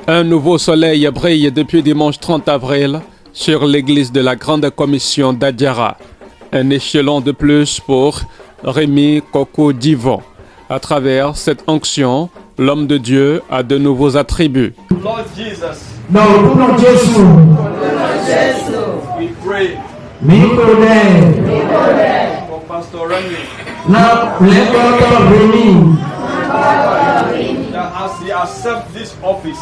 Un nouveau soleil brille depuis dimanche 30 avril sur l'église de la Grande Commission d'Adiara. Un échelon de plus pour Rémi Coco Divon. À travers cette onction, l'homme de Dieu a de nouveaux attributs. Lord Jesus, Lord Jésus, we pray for Pastor Remy that as he accepts this office,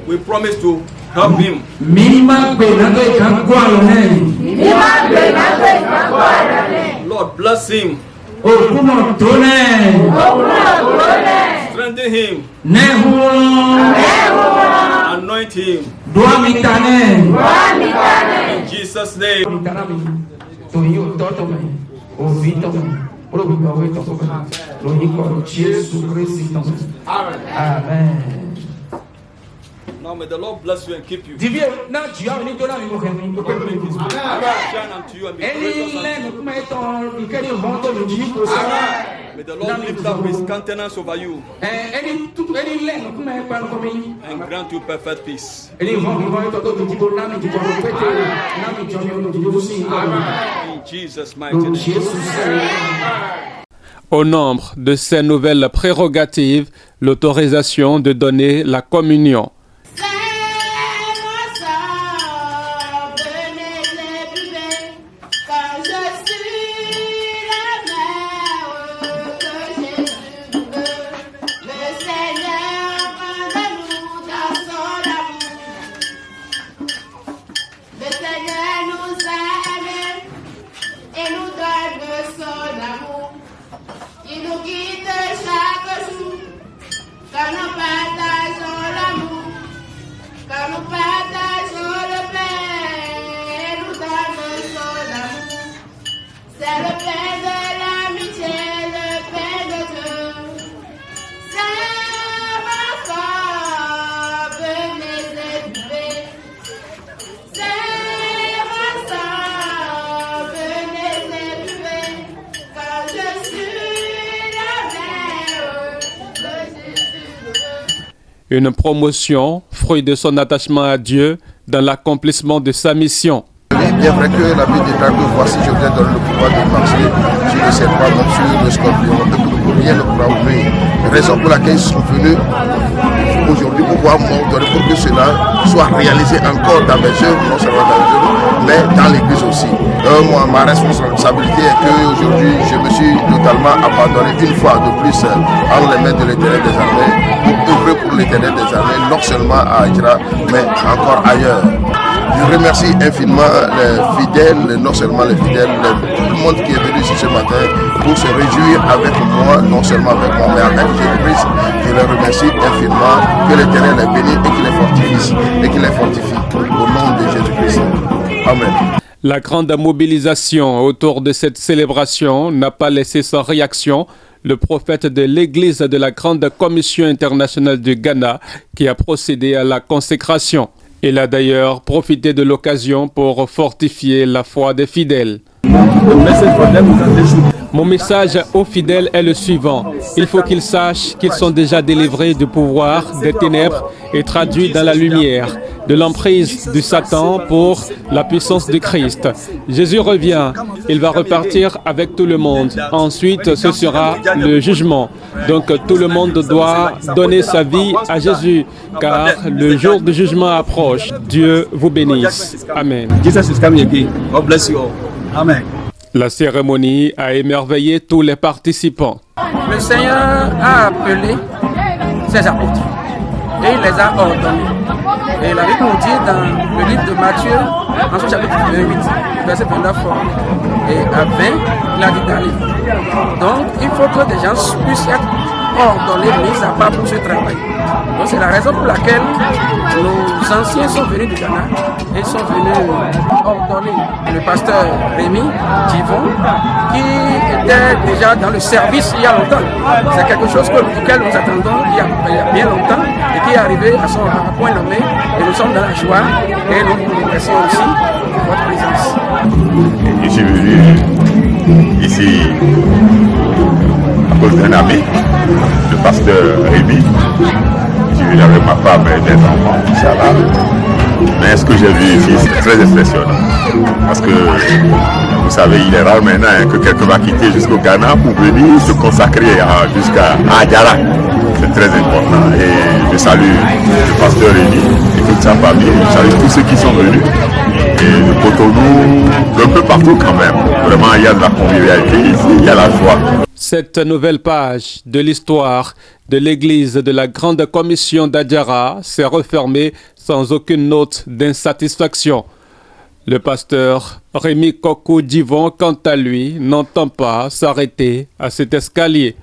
we promise to help him. Lord, bless him, strengthen him, anoint him. In Jesus' name. Amen. Now may the Lord bless you and keep you. Amen. Shine unto you and be gracious unto you. May the Lord lift up his countenance over you and grant you perfect peace. In Jesus' mighty name. Au nombre de ces nouvelles prérogatives, l'autorisation de donner la communion. Une promotion, fruit de son attachement à Dieu dans l'accomplissement de sa mission. Bien vrai que la Bible déclare que voici je viens donner le pouvoir de marcher sur le serpent, même sur le scorpion, et que rien ne pourra vous nuire. Raison pour laquelle ils sont venus aujourd'hui pour pouvoir m'ordonner pour que cela soit réalisé encore dans mes œuvres, non seulement dans mes œuvres, mais dans l'église aussi. Moi, ma responsabilité est qu'aujourd'hui, je me suis totalement abandonné une fois de plus entre les mains de l'Éternel des armées pour œuvrer pour l'Éternel des armées, non seulement à Adjara, mais encore ailleurs. Je remercie infiniment les fidèles, non seulement les fidèles, tout le monde qui est venu ici ce matin pour se réjouir avec moi, non seulement avec moi, mais avec Jésus-Christ. Je les remercie infiniment, que l'Éternel les bénisse et qu'il les fortifie au nom de Jésus-Christ. Amen. La grande mobilisation autour de cette célébration n'a pas laissé sans réaction le prophète de l'Église de la Grande Commission internationale du Ghana qui a procédé à la consécration. Il a d'ailleurs profité de l'occasion pour fortifier la foi des fidèles. Mon message aux fidèles est le suivant. Il faut qu'ils sachent qu'ils sont déjà délivrés du pouvoir des ténèbres et traduits dans la lumière, de l'emprise du Satan pour la puissance de Christ. Jésus revient, il va repartir avec tout le monde. Ensuite, ce sera le jugement. Donc tout le monde doit donner sa vie à Jésus, car le jour du jugement approche. Dieu vous bénisse. Amen. Jesus is coming again. God bless you all. Amen. La cérémonie a émerveillé tous les participants. Le Seigneur a appelé ses apôtres et il les a ordonnés. Et la Bible nous dit dans le livre de Matthieu, en son chapitre 28, verset 29 et à 20, il a dit d'aller. Donc il faut que des gens puissent être ordonnés, mis à part pour ce travail. Donc c'est la raison pour laquelle nos anciens sont venus du Ghana et sont venus ordonner le pasteur Rémi Divon qui était déjà dans le service il y a longtemps. C'est quelque chose auquel nous attendons il y a bien longtemps et qui est arrivé à son point nommé et nous sommes dans la joie et nous vous remercions aussi de votre présence. Je suis venu ici à cause d'un ami, le pasteur Rémi. Je suis avec ma femme et des enfants, Inch'Allah. Mais ce que j'ai vu ici, c'est très impressionnant. Parce que, vous savez, il est rare maintenant que quelqu'un va quitter jusqu'au Ghana pour venir se consacrer jusqu'à Adjara. C'est très important. Et je salue le pasteur Rémi et toute sa famille. Je salue tous ceux qui sont venus. Et de Cotonou, un peu partout quand même. Vraiment, il y a de la convivialité ici, il y a la joie. Cette nouvelle page de l'histoire de l'église de la Grande Commission d'Adjara s'est refermée sans aucune note d'insatisfaction. Le pasteur Rémi Kokou Divon, quant à lui, n'entend pas s'arrêter à cet escalier.